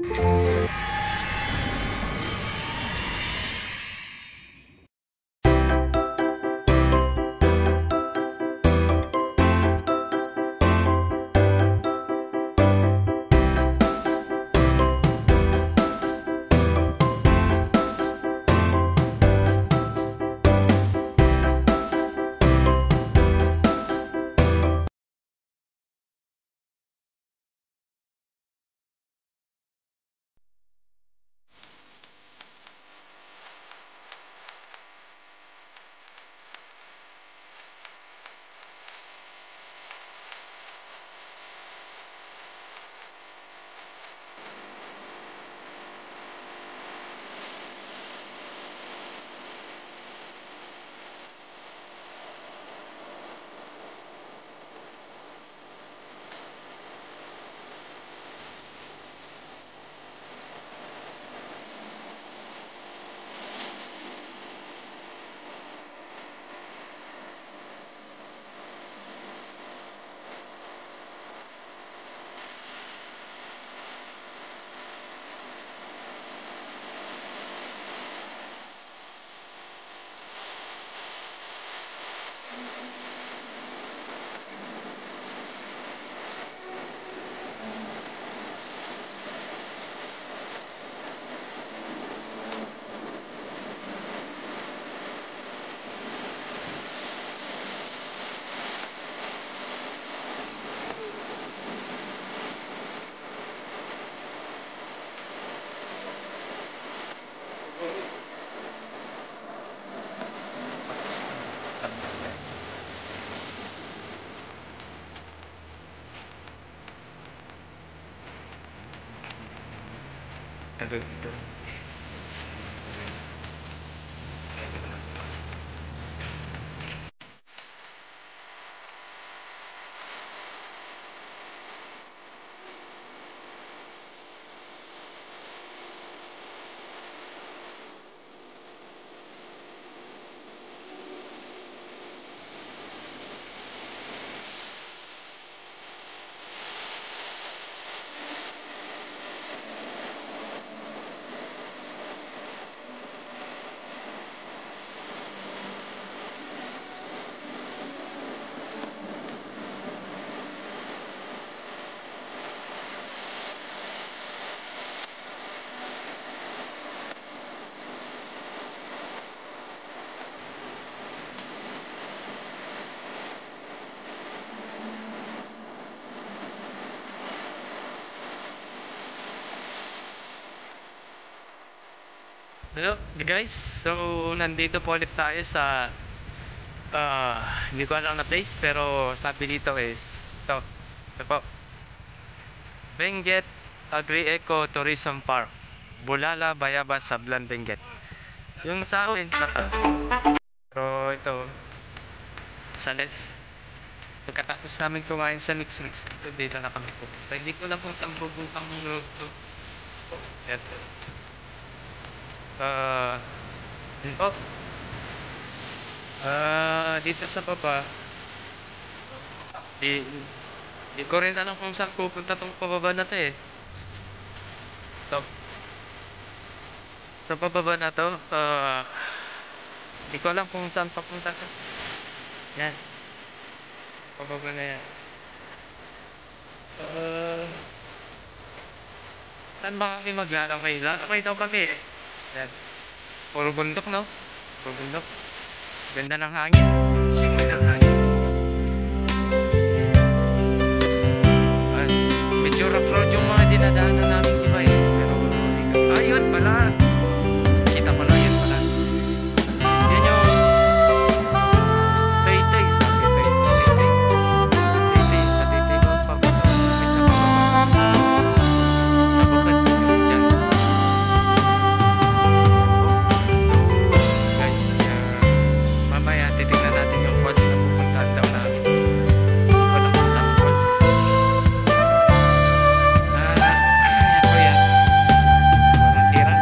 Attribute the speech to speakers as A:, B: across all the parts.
A: Ito. Hello guys, so nandito po ulit tayo sa hindi ko alam na place pero sabi dito is ito po, Benguet Agri-Eco Tourism Park, Bulala, Bayabas, Sablan, Benguet. Yung sa akin sa taas. Pero ito sa left, pagkatapos namin kumain sa Mix ito dito na kami po. Hindi ko lang kung saan pupuntang road to. Ito. Dito. Dito sa baba, di, di ko rin alam kung saan pupunta tong pababa na to eh. So, sa pababa na to, di ko alam kung saan papunta to. Yan, pababa na yan. Saan ba kami maglalakay? Lalakay daw kami eh. Yan. Puro bundok no? Puro bundok. Ganda ng hangin. Simoy ng hangin. Medyo rough road yung mga dinadaanan namin iba eh. Pero, ayun pala. Kita ko lang yun pala. Yan yung Taytay sa Taytay. Taytay sa Taytay ko. Papunta kami sa pababa. Sa bukas yung dyan. So, guys, mamaya titignan natin yung falls na pupuntahan daw namin. Hindi ko alam kung saan falls. Yan po yan. Walang sira.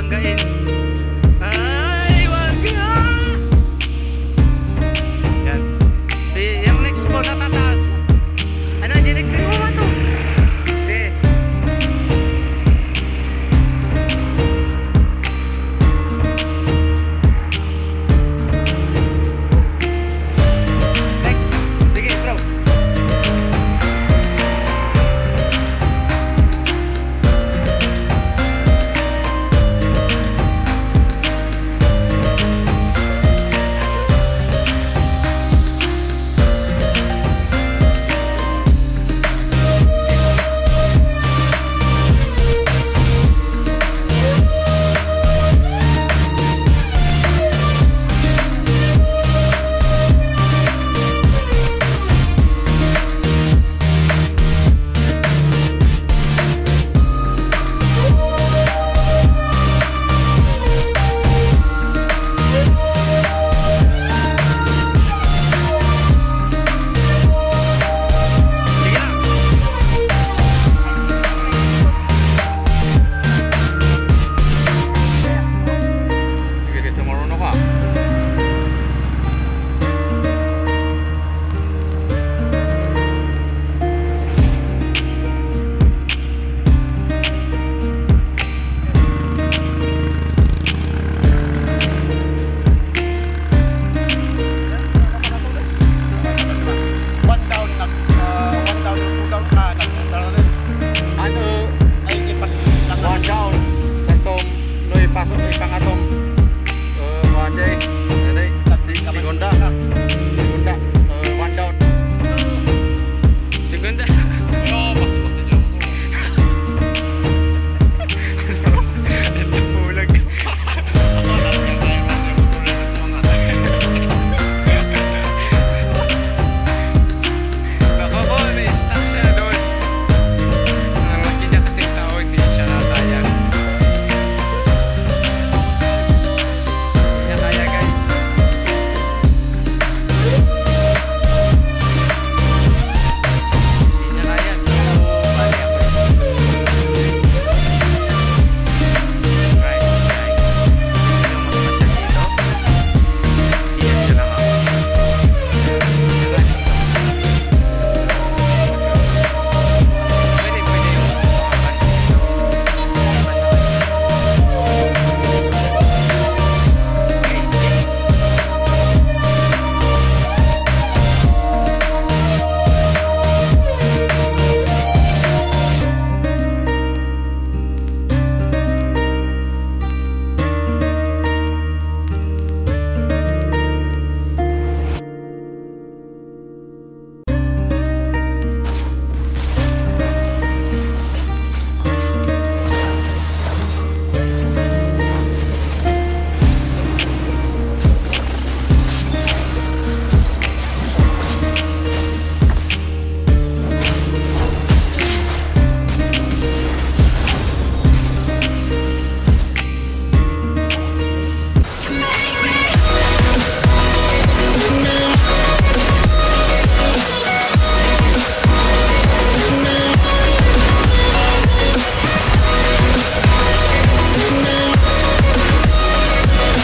A: Banggain